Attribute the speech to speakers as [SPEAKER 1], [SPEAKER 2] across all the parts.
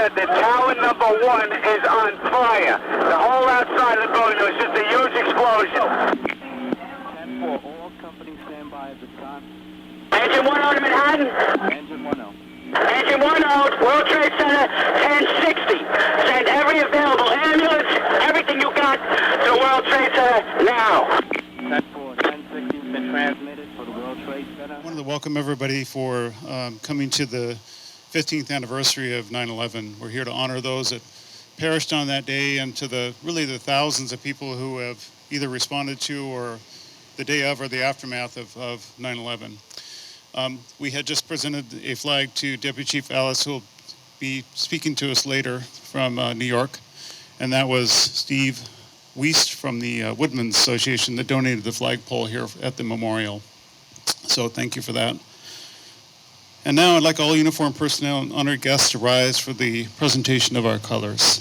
[SPEAKER 1] that the tower number 1 is on fire. The whole outside of the building, there was just a huge explosion.
[SPEAKER 2] 10-4, all companies stand by at this time.
[SPEAKER 1] Engine 1 to Manhattan.
[SPEAKER 2] Engine 1-0.
[SPEAKER 1] Engine 1 World Trade Center, 1060. Send every available ambulance, everything you got to the World Trade Center now.
[SPEAKER 2] 10-4, 1060 has been transmitted for the World Trade Center.
[SPEAKER 3] I wanted to welcome everybody for coming to the 15th anniversary of 9/11. We're here to honor those that perished on that day, and to the thousands of people who have either responded to or the day of or the aftermath of 9/11. We had just presented a flag to Deputy Chief Alice, who will be speaking to us later from New York, and that was Steve Wiest from the Woodmen's Association that donated the flagpole here at the memorial. So thank you for that. And now I'd like all uniformed personnel and honored guests to rise for the presentation of our colors.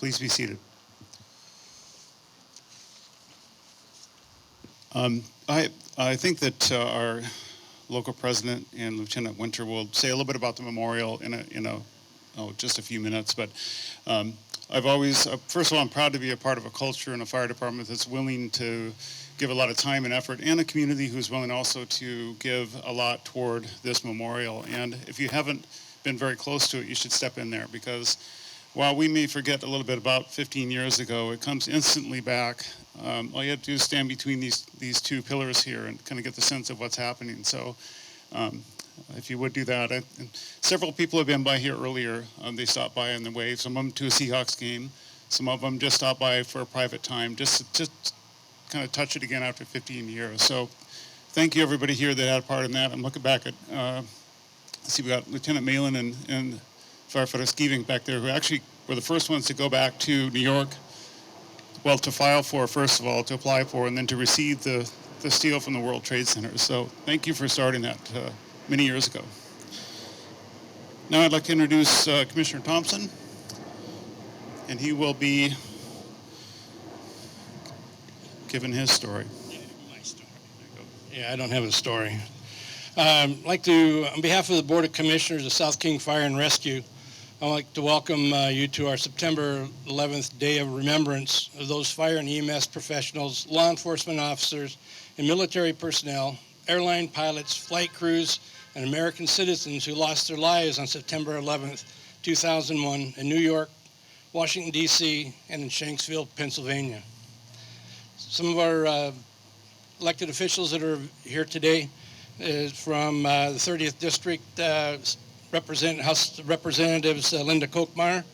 [SPEAKER 3] Please be seated. I think that our local president and Lieutenant Winter will say a little bit about the memorial in just a few minutes. But I've always, first of all, I'm proud to be a part of a culture and a fire department that's willing to give a lot of time and effort, and a community who's willing also to give a lot toward this memorial. And if you haven't been very close to it, you should step in there, because while we may forget a little bit about 15 years ago, it comes instantly back. All you have to do is stand between these two pillars here and kind of get the sense of what's happening. So if you would do that. And several people have been by here earlier. They stopped by on the way, some of them to a Seahawks game. Some of them just stopped by for a private time, just kind of touch it again after 15 years. So thank you, everybody here that had a part in that. I'm looking back at, let's see, we got Lieutenant Malin and Firefighter Skeeving back there, who actually were the first ones to go back to New York, well, to file for, first of all, to apply for, and then to receive the steel from the World Trade Center. So thank you for starting that many years ago. Now I'd like to introduce Commissioner Thompson, and he will be giving his story.
[SPEAKER 4] Yeah, I don't have a story. I'd like to, on behalf of the Board of Commissioners of South King Fire and Rescue, I'd like to welcome you to our September 11th Day of Remembrance of those fire and EMS professionals, law enforcement officers, and military personnel, airline pilots, flight crews, and American citizens who lost their lives on September 11th, 2001 in New York, Washington, D.C., and in Shanksville, Pennsylvania. Some of our elected officials that are here today, is from the 30th District House of Representatives Linda Kochmeyer.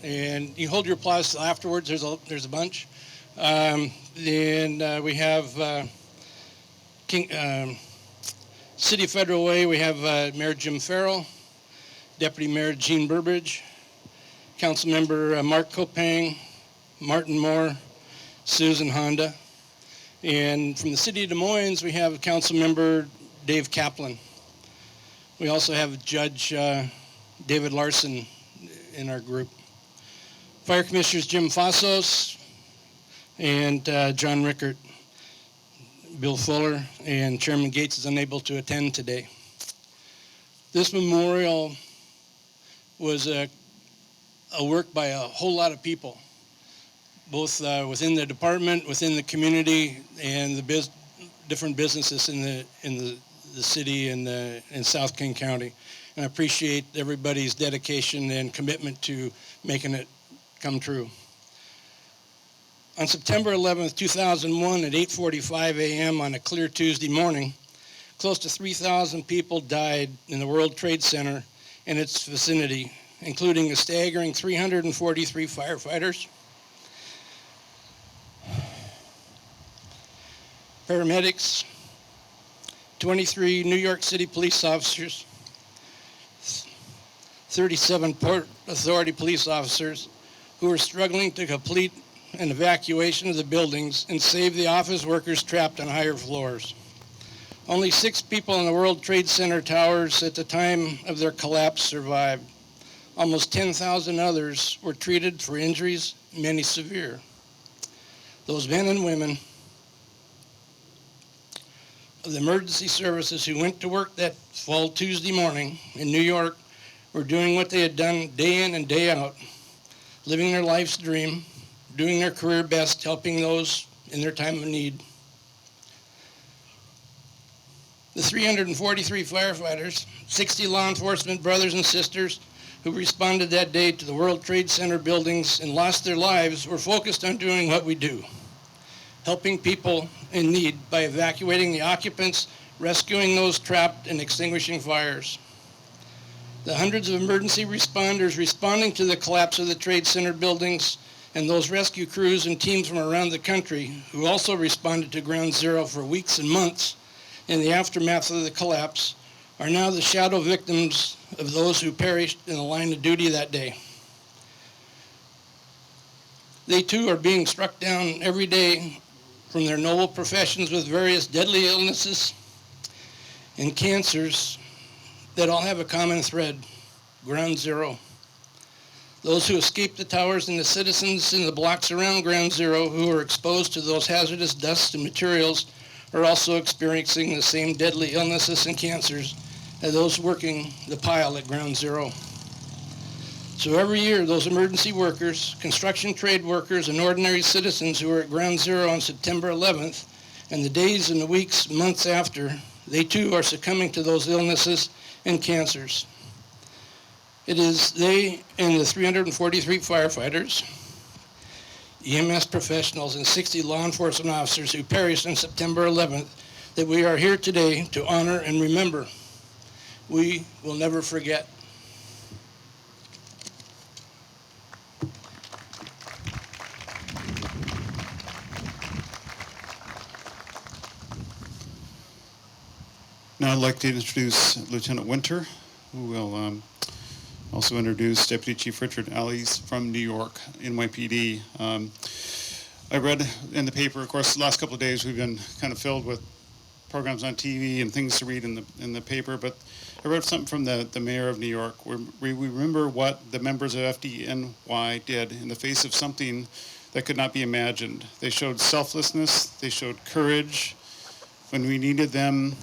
[SPEAKER 4] And you hold your applause till afterwards. There's a bunch. Then we have City of Federal Way. We have Mayor Jim Farrell, Deputy Mayor Gene Burbridge, Councilmember Mark Kopang, Martin Moore, Susan Honda. And from the City of Des Moines, we have Councilmember Dave Kaplan. We also have Judge David Larson in our group. Fire Commissioners Jim Fassos and John Rickert. Bill Fuller and Chairman Gates is unable to attend today. This memorial was a work by a whole lot of people, both within the department, within the community, and the different businesses in the city and in South King County. And I appreciate everybody's dedication and commitment to making it come true. On September 11th, 2001 at 8:45 a.m. on a clear Tuesday morning, close to 3,000 people died in the World Trade Center and its vicinity, including a staggering 343 firefighters, paramedics, 23 New York City police officers, 37 Port Authority police officers who were struggling to complete an evacuation of the buildings and save the office workers trapped on higher floors. Only 6 people in the World Trade Center towers at the time of their collapse survived. Almost 10,000 others were treated for injuries, many severe. Those men and women of the emergency services who went to work that fall Tuesday morning in New York were doing what they had done day in and day out, living their life's dream, doing their career best, helping those in their time of need. The 343 firefighters, 60 law enforcement brothers and sisters who responded that day to the World Trade Center buildings and lost their lives were focused on doing what we do, helping people in need by evacuating the occupants, rescuing those trapped, and extinguishing fires. The hundreds of emergency responders responding to the collapse of the Trade Center buildings and those rescue crews and teams from around the country who also responded to Ground Zero for weeks and months in the aftermath of the collapse are now the shadow victims of those who perished in the line of duty that day. They too are being struck down every day from their noble professions with various deadly illnesses and cancers that all have a common thread: Ground Zero. Those who escaped the towers and the citizens in the blocks around Ground Zero who are exposed to those hazardous dusts and materials are also experiencing the same deadly illnesses and cancers as those working the pile at Ground Zero. So every year, those emergency workers, construction trade workers, and ordinary citizens who are at Ground Zero on September 11th, and the days and the weeks, months after, they too are succumbing to those illnesses and cancers. It is they and the 343 firefighters, EMS professionals, and 60 law enforcement officers who perished on September 11th that we are here today to honor and remember. We will never forget.
[SPEAKER 3] Now I'd like to introduce Lieutenant Winter, who will also introduce Deputy Chief Richard Allies from New York, NYPD. I read in the paper, of course, the last couple of days we've been kind of filled with programs on TV and things to read in the paper, but I read something from the mayor of New York where we remember what the members of FDNY did in the face of something that could not be imagined. They showed selflessness, they showed courage. When we needed them,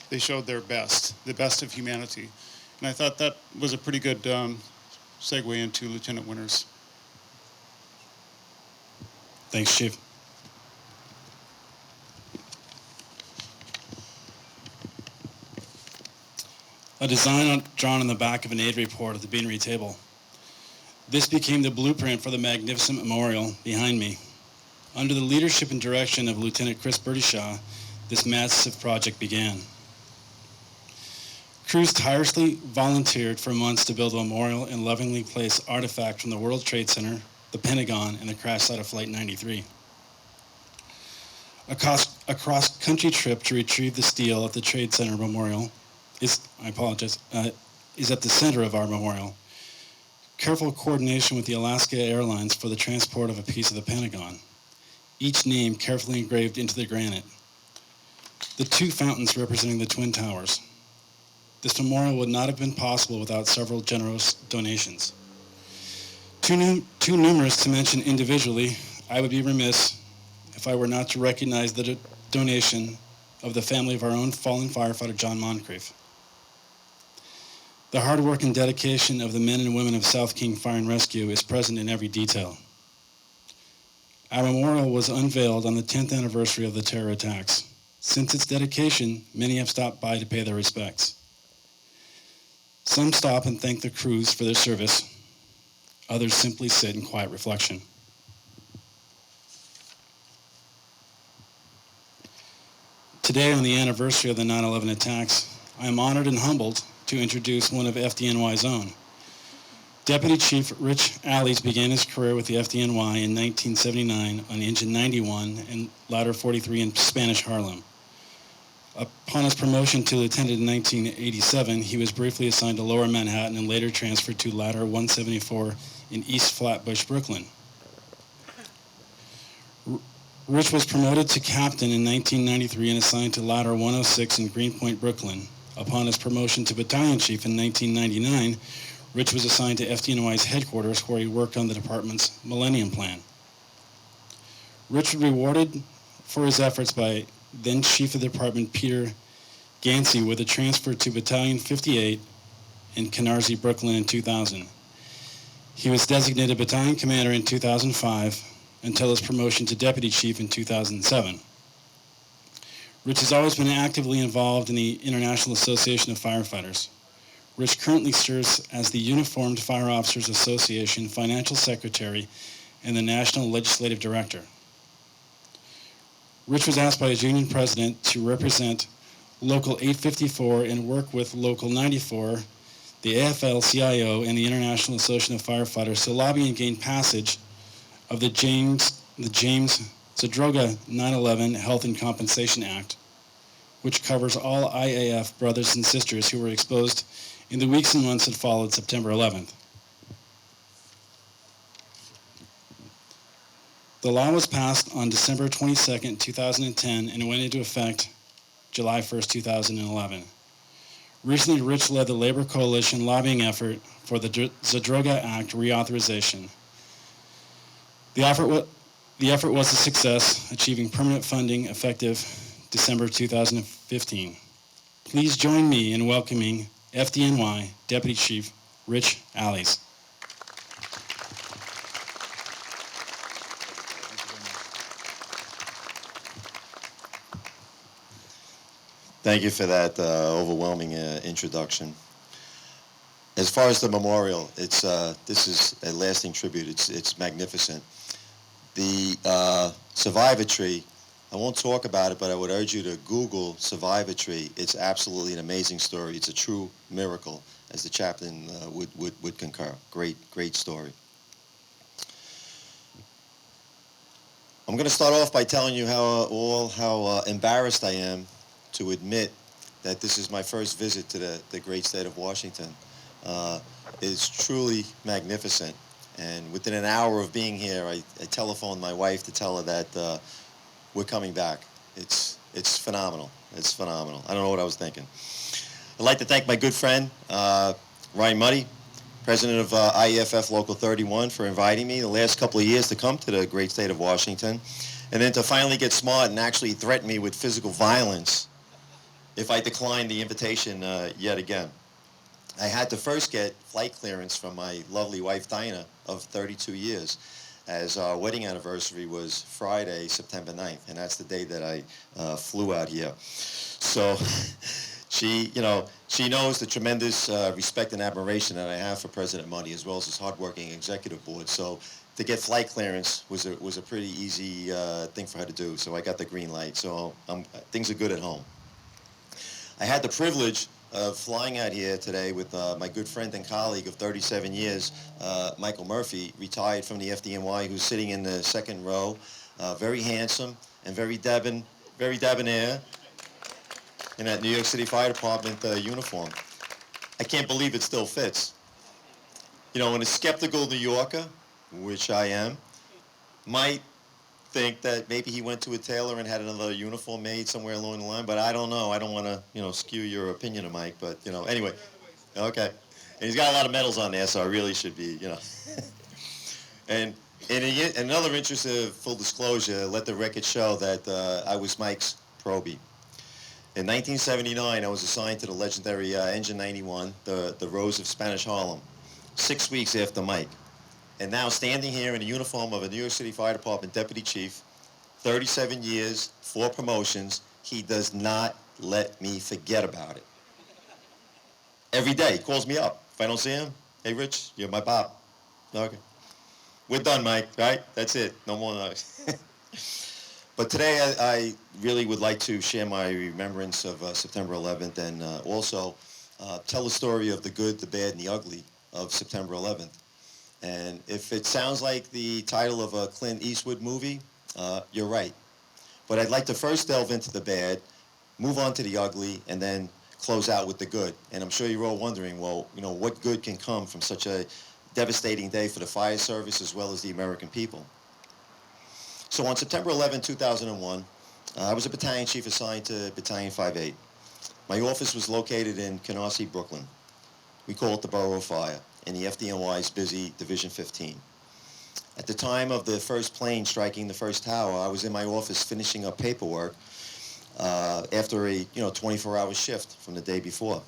[SPEAKER 3] they showed their best, the best of humanity. And I thought that was a pretty good segue into Lieutenant Winter's.
[SPEAKER 5] Thanks, Chief. A design drawn on the back of an aid report at the beanery table. This became the blueprint for the magnificent memorial behind me. Under the leadership and direction of Lieutenant Chris Burdyshaw, this massive project began. Crews tirelessly volunteered for months to build a memorial and lovingly place artifacts from the World Trade Center, the Pentagon, and the crash site of Flight 93. A cross-country trip to retrieve the steel at the Trade Center Memorial is at the center of our memorial. Careful coordination with the Alaska Airlines for the transport of a piece of the Pentagon, each name carefully engraved into the granite. The two fountains representing the Twin Towers. This memorial would not have been possible without several generous donations. Too numerous to mention individually, I would be remiss if I were not to recognize the donation of the family of our own fallen firefighter, John Moncrief. The hard work and dedication of the men and women of South King Fire and Rescue is present in every detail. Our memorial was unveiled on the 10th anniversary of the terror attacks. Since its dedication, many have stopped by to pay their respects. Some stop and thank the crews for their service. Others simply sit in quiet reflection. Today, on the anniversary of the 9/11 attacks, I am honored and humbled to introduce one of FDNY's own. Deputy Chief Rich Allies began his career with the FDNY in 1979 on Engine 91 and Ladder 43 in Spanish Harlem. Upon his promotion to lieutenant in 1987, he was briefly assigned to Lower Manhattan and later transferred to Ladder 174 in East Flatbush, Brooklyn. Rich was promoted to captain in 1993 and assigned to Ladder 106 in Greenpoint, Brooklyn. Upon his promotion to battalion chief in 1999, Rich was assigned to FDNY's headquarters where he worked on the department's Millennium Plan. Rich was rewarded for his efforts by then Chief of the Department Peter Gansey with a transfer to Battalion 58 in Canarsie, Brooklyn in 2000. He was designated Battalion Commander in 2005 until his promotion to Deputy Chief in 2007. Rich has always been actively involved in the International Association of Firefighters. Rich currently serves as the Uniformed Fire Officers Association Financial Secretary and the National Legislative Director. Rich was asked by his union president to represent Local 854 and work with Local 94, the AFL-CIO, and the International Association of Firefighters to lobby and gain passage of the James Zadroga 9/11 Health and Compensation Act, which covers all IAF brothers and sisters who were exposed in the weeks and months that followed September 11th. The law was passed on December 22, 2010, and went into effect July 1, 2011. Recently, Rich led the Labor Coalition lobbying effort for the Zadroga Act reauthorization. The effort was a success, achieving permanent funding effective December 2015. Please join me in welcoming FDNY Deputy Chief Rich Allies.
[SPEAKER 6] Thank you for that overwhelming introduction. As far as the memorial, this is a lasting tribute. It's magnificent. The Survivor Tree, I won't talk about it, but I would urge you to Google Survivor Tree. It's absolutely an amazing story. It's a true miracle, as the chaplain would concur. Great story. I'm going to start off by telling you how embarrassed I am to admit that this is my first visit to the great state of Washington. It's truly magnificent. And within an hour of being here, I telephoned my wife to tell her that we're coming back. It's phenomenal. It's phenomenal. I don't know what I was thinking. I'd like to thank my good friend, Ryan Muddy, president of IEFF Local 31, for inviting me the last couple of years to come to the great state of Washington, and then to finally get smart and actually threaten me with physical violence if I decline the invitation yet again. I had to first get flight clearance from my lovely wife, Dinah, of 32 years, as our wedding anniversary was Friday, September 9th, and that's the day that I flew out here. So she knows the tremendous respect and admiration that I have for President Muddy, as well as his hardworking executive board. So to get flight clearance was a pretty easy thing for her to do. So I got the green light. So things are good at home. I had the privilege of flying out here today with my good friend and colleague of 37 years, Michael Murphy, retired from the FDNY, who's sitting in the second row, very handsome and very debonair in that New York City Fire Department uniform. I can't believe it still fits. You know, when a skeptical New Yorker, which I am, might think that maybe he went to a tailor and had another uniform made somewhere along the line, but I don't know. I don't want to, skew your opinion of Mike, but, anyway. Okay. And he's got a lot of medals on there, so I really should be, And in another interest of full disclosure, let the record show that I was Mike's probie. In 1979, I was assigned to the legendary Engine 91, the Rose of Spanish Harlem, 6 weeks after Mike. And now standing here in the uniform of a New York City Fire Department Deputy Chief, 37 years, 4 promotions, he does not let me forget about it. Every day, he calls me up. If I don't see him, hey, Rich, you're my pop. Okay. We're done, Mike, right? That's it. No more noise. But today, I really would like to share my remembrance of September 11th and also tell the story of the good, the bad, and the ugly of September 11th. And if it sounds like the title of a Clint Eastwood movie, you're right. But I'd like to first delve into the bad, move on to the ugly, and then close out with the good. And I'm sure you're all wondering, well, what good can come from such a devastating day for the fire service as well as the American people? So on September 11, 2001, I was a battalion chief assigned to Battalion 5-8. My office was located in Canarsie, Brooklyn. We call it the Borough of Fire, in the FDNY's busy Division 15. At the time of the first plane striking the first tower, I was in my office finishing up paperwork after a 24-hour shift from the day before.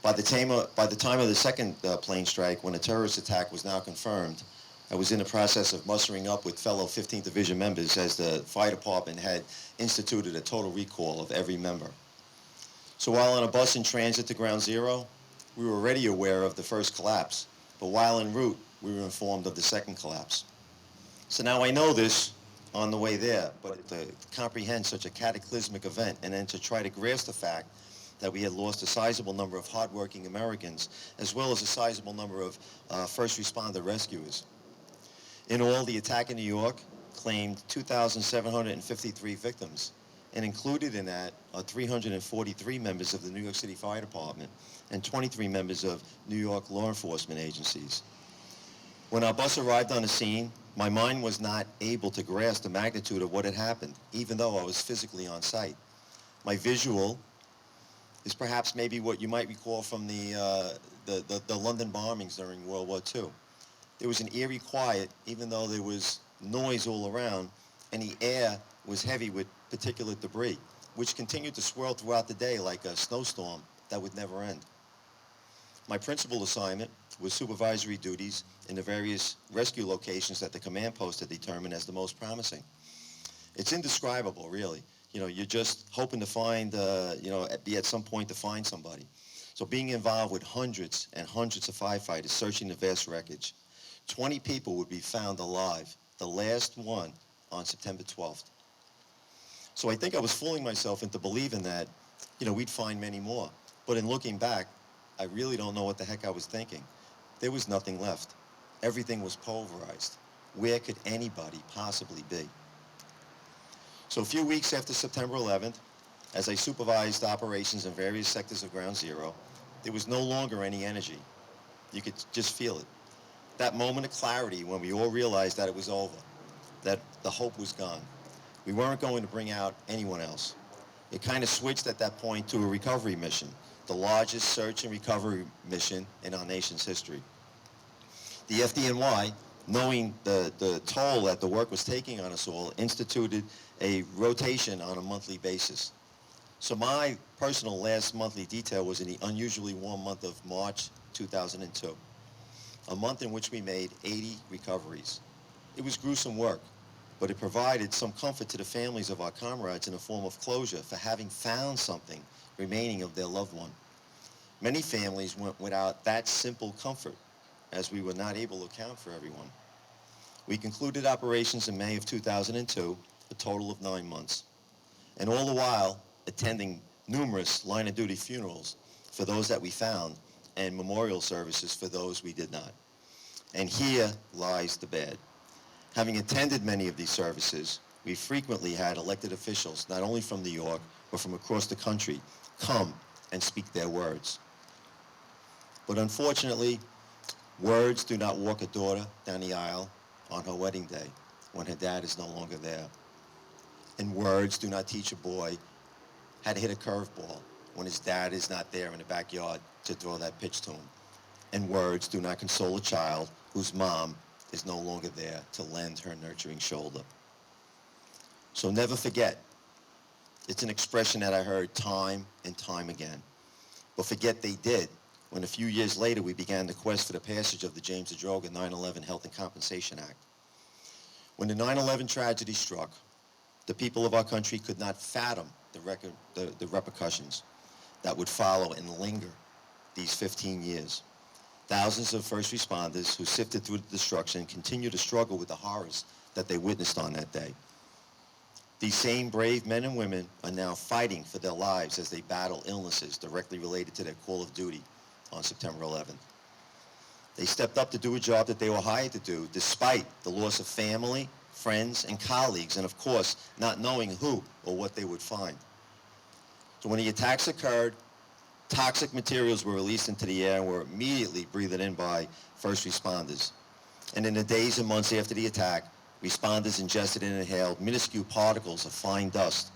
[SPEAKER 6] By the time of the second plane strike, when a terrorist attack was now confirmed, I was in the process of mustering up with fellow 15th Division members as the fire department had instituted a total recall of every member. So while on a bus in transit to Ground Zero, we were already aware of the first collapse, but while en route, we were informed of the second collapse. So now I know this on the way there, but to comprehend such a cataclysmic event and then to try to grasp the fact that we had lost a sizable number of hardworking Americans, as well as a sizable number of first responder rescuers. In all, the attack in New York claimed 2,753 victims, and included in that are 343 members of the New York City Fire Department and 23 members of New York law enforcement agencies. When our bus arrived on the scene, my mind was not able to grasp the magnitude of what had happened, even though I was physically on site. My visual is perhaps maybe what you might recall from the London bombings during World War II. There was an eerie quiet, even though there was noise all around, and the air was heavy with particulate debris, which continued to swirl throughout the day like a snowstorm that would never end. My principal assignment was supervisory duties in the various rescue locations that the command post had determined as the most promising. It's indescribable, really. You're just hoping to find, be at some point to find somebody. So being involved with hundreds and hundreds of firefighters searching the vast wreckage, 20 people would be found alive, the last one on September 12th. So I think I was fooling myself into believing that, we'd find many more. But in looking back, I really don't know what the heck I was thinking. There was nothing left. Everything was pulverized. Where could anybody possibly be? So a few weeks after September 11th, as I supervised operations in various sectors of Ground Zero, there was no longer any energy. You could just feel it. That moment of clarity when we all realized that it was over, that the hope was gone. We weren't going to bring out anyone else. It kind of switched at that point to a recovery mission, the largest search and recovery mission in our nation's history. The FDNY, knowing the toll that the work was taking on us all, instituted a rotation on a monthly basis. So my personal last monthly detail was in the unusually warm month of March 2002, a month in which we made 80 recoveries. It was gruesome work, but it provided some comfort to the families of our comrades in a form of closure for having found something remaining of their loved one. Many families went without that simple comfort, as we were not able to account for everyone. We concluded operations in May of 2002, a total of 9 months. And all the while, attending numerous line-of-duty funerals for those that we found and memorial services for those we did not. And here lies the bad. Having attended many of these services, we frequently had elected officials, not only from New York, but from across the country, come and speak their words. But unfortunately, words do not walk a daughter down the aisle on her wedding day when her dad is no longer there. And words do not teach a boy how to hit a curveball when his dad is not there in the backyard to throw that pitch to him. And words do not console a child whose mom is no longer there to lend her nurturing shoulder. So never forget. It's an expression that I heard time and time again. But forget they did when a few years later we began the quest for the passage of the James Zadroga 9/11 Health and Compensation Act. When the 9/11 tragedy struck, the people of our country could not fathom the repercussions that would follow and linger these 15 years. Thousands of first responders who sifted through the destruction continue to struggle with the horrors that they witnessed on that day. These same brave men and women are now fighting for their lives as they battle illnesses directly related to their call of duty on September 11th. They stepped up to do a job that they were hired to do, despite the loss of family, friends, and colleagues, and of course, not knowing who or what they would find. So when the attacks occurred, toxic materials were released into the air and were immediately breathed in by first responders. And in the days and months after the attack, responders ingested and inhaled minuscule particles of fine dust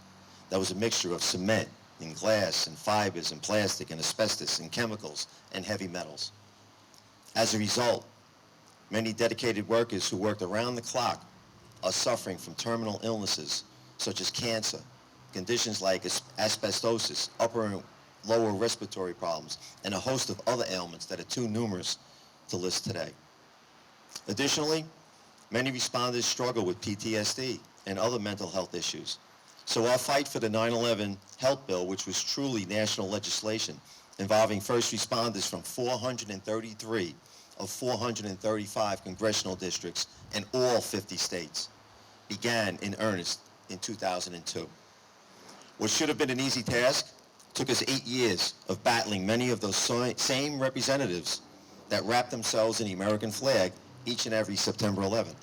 [SPEAKER 6] that was a mixture of cement and glass and fibers and plastic and asbestos and chemicals and heavy metals. As a result, many dedicated workers who worked around the clock are suffering from terminal illnesses such as cancer, conditions like asbestosis, upper and lower respiratory problems, and a host of other ailments that are too numerous to list today. Additionally, many responders struggle with PTSD and other mental health issues. So our fight for the 9/11 health bill, which was truly national legislation involving first responders from 433 of 435 congressional districts in all 50 states, began in earnest in 2002. What should have been an easy task took us 8 years of battling many of those same representatives that wrapped themselves in the American flag each and every September 11th.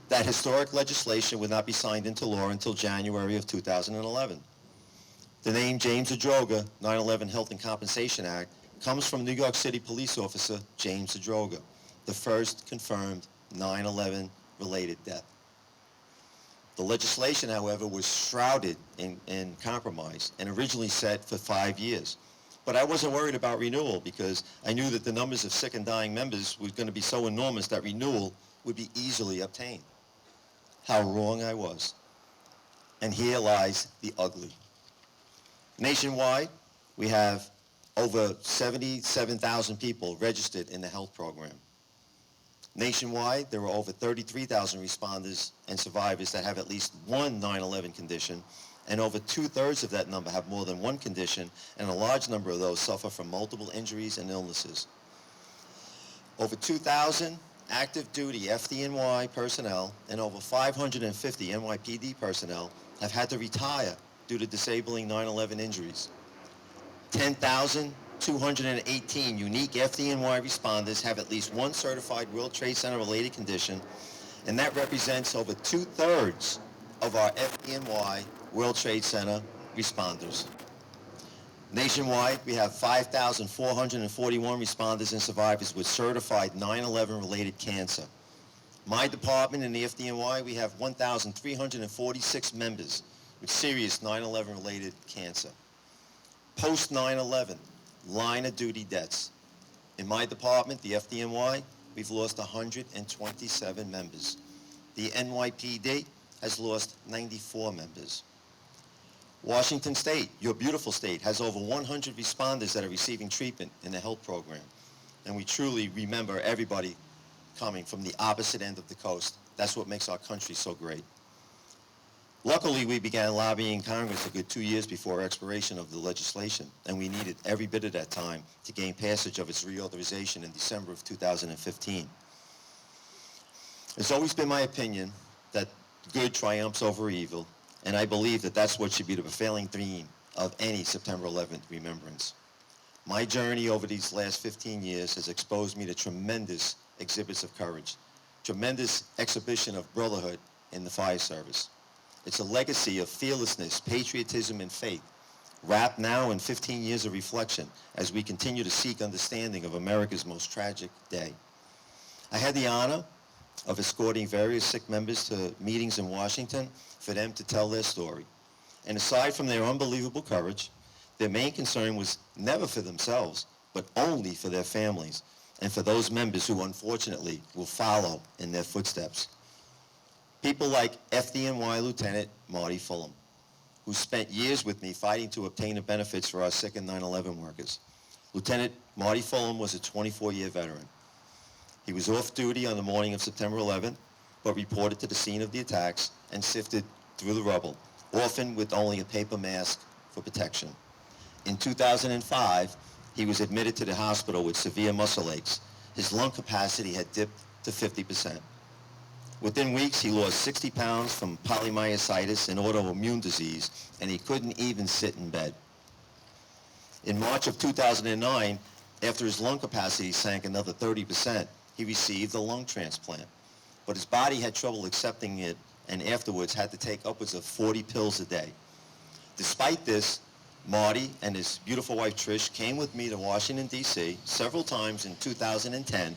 [SPEAKER 6] That historic legislation would not be signed into law until January of 2011. The name James Zadroga 9/11 Health and Compensation Act comes from New York City police officer James Zadroga, the first confirmed 9/11 related death. The legislation, however, was shrouded in compromise and originally set for 5 years. But I wasn't worried about renewal because I knew that the numbers of sick and dying members was going to be so enormous that renewal would be easily obtained. How wrong I was. And here lies the ugly. Nationwide, we have over 77,000 people registered in the health program. Nationwide, there are over 33,000 responders and survivors that have at least one 9/11 condition, and over 2/3 of that number have more than one condition, and a large number of those suffer from multiple injuries and illnesses. Over 2,000 active duty FDNY personnel and over 550 NYPD personnel have had to retire due to disabling 9/11 injuries. 10,218 unique FDNY responders have at least one certified World Trade Center related condition, and that represents over 2/3 of our FDNY World Trade Center responders. Nationwide, we have 5,441 responders and survivors with certified 9/11 related cancer. My department in the FDNY, we have 1,346 members with serious 9/11 related cancer. Post 9/11, line of duty deaths. In my department, the FDNY, we've lost 127 members. The NYPD has lost 94 members. Washington State, your beautiful state, has over 100 responders that are receiving treatment in the health program. And we truly remember everybody coming from the opposite end of the coast. That's what makes our country so great. Luckily, we began lobbying Congress a good 2 years before expiration of the legislation, and we needed every bit of that time to gain passage of its reauthorization in December of 2015. It's always been my opinion that good triumphs over evil, and I believe that that's what should be the prevailing theme of any September 11th remembrance. My journey over these last 15 years has exposed me to tremendous exhibits of courage, tremendous exhibition of brotherhood in the fire service. It's a legacy of fearlessness, patriotism, and faith, wrapped now in 15 years of reflection as we continue to seek understanding of America's most tragic day. I had the honor of escorting various sick members to meetings in Washington for them to tell their story. And aside from their unbelievable courage, their main concern was never for themselves, but only for their families and for those members who unfortunately will follow in their footsteps. People like FDNY Lieutenant Marty Fulham, who spent years with me fighting to obtain the benefits for our sick and 9/11 workers. Lieutenant Marty Fulham was a 24-year veteran. He was off duty on the morning of September 11th, but reported to the scene of the attacks and sifted through the rubble, often with only a paper mask for protection. In 2005, he was admitted to the hospital with severe muscle aches. His lung capacity had dipped to 50%. Within weeks, he lost 60 pounds from polymyositis, an autoimmune disease, and he couldn't even sit in bed. In March of 2009, after his lung capacity sank another 30%, he received a lung transplant. But his body had trouble accepting it, and afterwards had to take upwards of 40 pills a day. Despite this, Marty and his beautiful wife Trish came with me to Washington, D.C. several times in 2010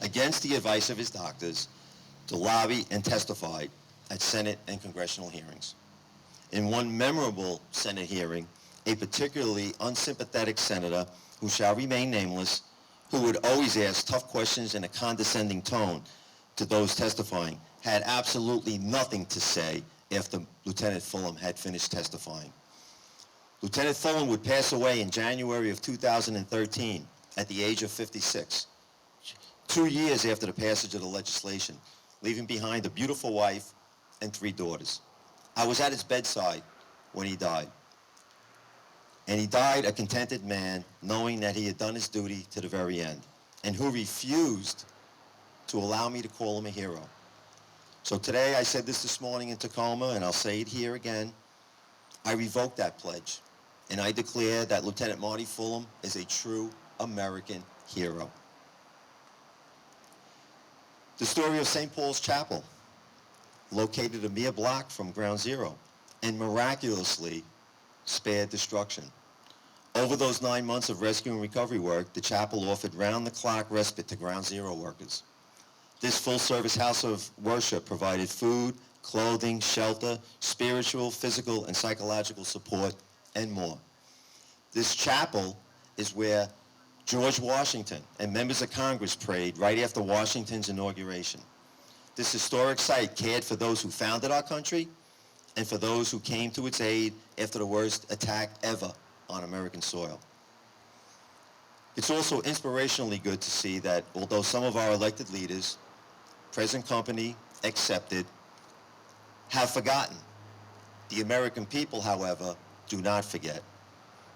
[SPEAKER 6] against the advice of his doctors to lobby and testify at Senate and congressional hearings. In one memorable Senate hearing, a particularly unsympathetic senator, who shall remain nameless, who would always ask tough questions in a condescending tone to those testifying, had absolutely nothing to say after Lieutenant Fulham had finished testifying. Lieutenant Fulham would pass away in January of 2013 at the age of 56, 2 years after the passage of the legislation, leaving behind a beautiful wife and 3 daughters. I was at his bedside when he died. And he died a contented man, knowing that he had done his duty to the very end, and who refused to allow me to call him a hero. So today, I said this morning in Tacoma, and I'll say it here again, I revoke that pledge, and I declare that Lieutenant Marty Fulham is a true American hero. The story of St. Paul's Chapel, located a mere block from Ground Zero, and miraculously spared destruction. Over those 9 months of rescue and recovery work, the chapel offered round-the-clock respite to Ground Zero workers. This full-service house of worship provided food, clothing, shelter, spiritual, physical, and psychological support, and more. This chapel is where George Washington and members of Congress prayed right after Washington's inauguration. This historic site cared for those who founded our country and for those who came to its aid after the worst attack ever on American soil. It's also inspirationally good to see that although some of our elected leaders, present company accepted, have forgotten, the American people, however, do not forget.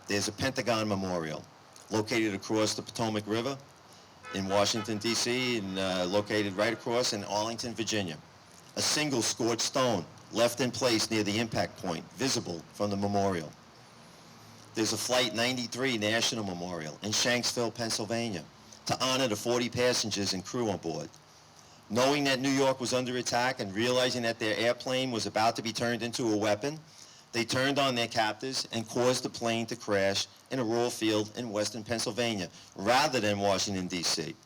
[SPEAKER 6] There's a Pentagon Memorial located across the Potomac River in Washington, D.C., and located right across in Arlington, Virginia. A single scorched stone left in place near the impact point, visible from the memorial. There's a Flight 93 National Memorial in Shanksville, Pennsylvania, to honor the 40 passengers and crew on board. Knowing that New York was under attack and realizing that their airplane was about to be turned into a weapon, they turned on their captors and caused the plane to crash in a rural field in western Pennsylvania, rather than Washington, D.C.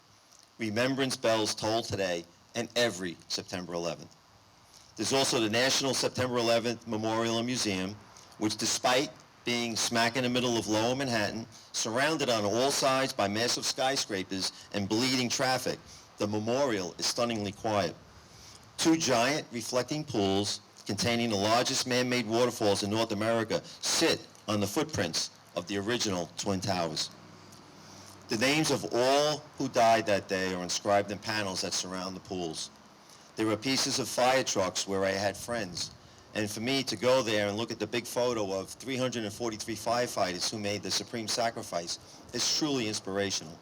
[SPEAKER 6] Remembrance bells toll today and every September 11th. There's also the National September 11th Memorial and Museum, which, despite being smack in the middle of Lower Manhattan, surrounded on all sides by massive skyscrapers and bleeding traffic, the memorial is stunningly quiet. 2 giant reflecting pools containing the largest man-made waterfalls in North America sit on the footprints of the original Twin Towers. The names of all who died that day are inscribed in panels that surround the pools. There are pieces of fire trucks where I had friends, and for me to go there and look at the big photo of 343 firefighters who made the supreme sacrifice is truly inspirational.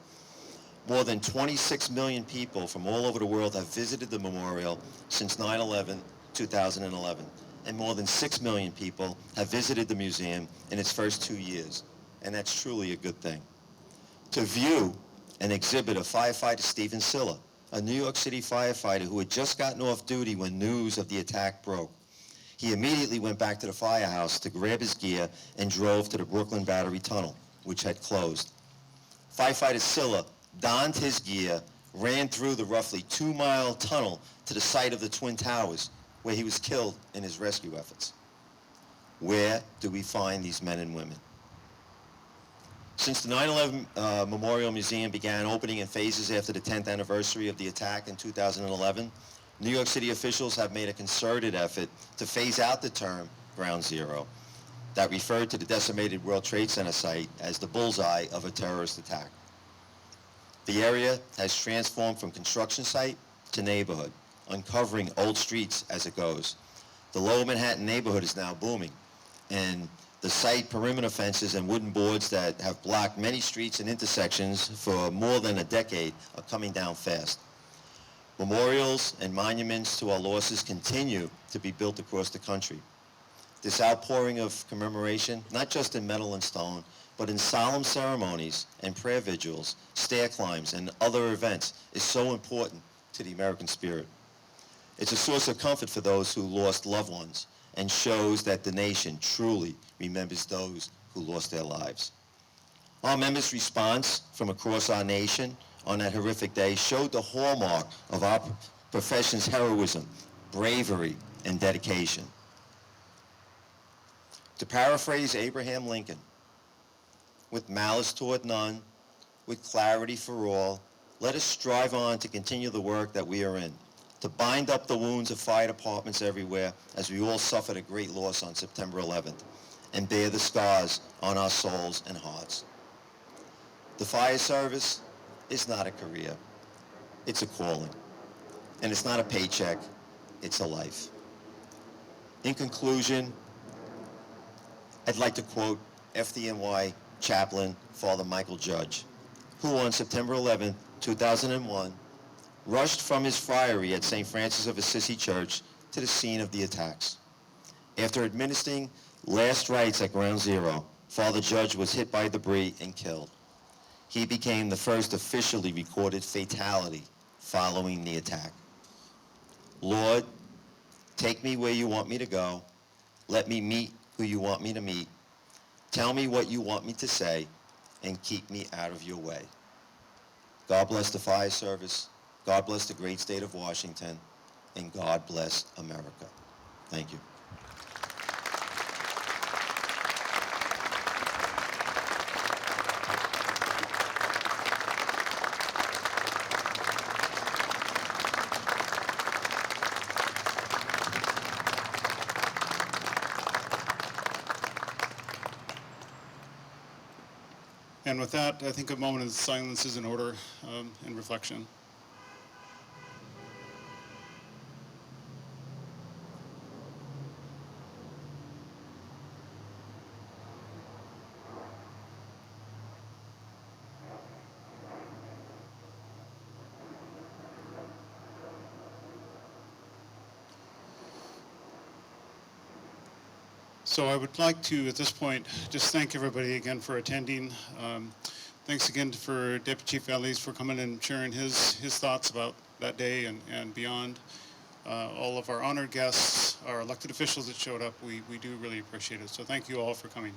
[SPEAKER 6] More than 26 million people from all over the world have visited the memorial since 9/11, 2011, and more than 6 million people have visited the museum in its first 2 years, and that's truly a good thing. To view an exhibit of firefighter Stephen Silla, a New York City firefighter who had just gotten off duty when news of the attack broke. He immediately went back to the firehouse to grab his gear and drove to the Brooklyn Battery Tunnel, which had closed. Firefighter Silla donned his gear, ran through the roughly 2-mile tunnel to the site of the Twin Towers, where he was killed in his rescue efforts. Where do we find these men and women? Since the 9/11 Memorial Museum began opening in phases after the 10th anniversary of the attack in 2011, New York City officials have made a concerted effort to phase out the term Ground Zero that referred to the decimated World Trade Center site as the bullseye of a terrorist attack. The area has transformed from construction site to neighborhood, uncovering old streets as it goes. The Lower Manhattan neighborhood is now booming, and the site perimeter fences and wooden boards that have blocked many streets and intersections for more than a decade are coming down fast. Memorials and monuments to our losses continue to be built across the country. This outpouring of commemoration, not just in metal and stone, but in solemn ceremonies and prayer vigils, stair climbs, and other events, is so important to the American spirit. It's a source of comfort for those who lost loved ones and shows that the nation truly remembers those who lost their lives. Our members' response from across our nation on that horrific day showed the hallmark of our profession's heroism, bravery, and dedication. To paraphrase Abraham Lincoln, with malice toward none, with clarity for all, let us strive on to continue the work that we are in, to bind up the wounds of fire departments everywhere as we all suffered a great loss on September 11th, and bear the scars on our souls and hearts. The fire service is not a career, it's a calling. And it's not a paycheck, it's a life. In conclusion, I'd like to quote FDNY chaplain Father Michael Judge, who on September 11, 2001, rushed from his friary at St. Francis of Assisi Church to the scene of the attacks. After administering last rites at Ground Zero, Father Judge was hit by debris and killed. He became the first officially recorded fatality following the attack. Lord, take me where you want me to go. Let me meet who you want me to meet. Tell me what you want me to say, and keep me out of your way. God bless the fire service. God bless the great state of Washington. And God bless America. Thank you.
[SPEAKER 3] And with that, I think a moment of silence is in order and reflection. So I would like to, at this point, just thank everybody again for attending. Thanks again for Deputy Chief Ellis for coming and sharing his thoughts about that day and beyond. All of our honored guests, our elected officials that showed up, we do really appreciate it. So thank you all for coming.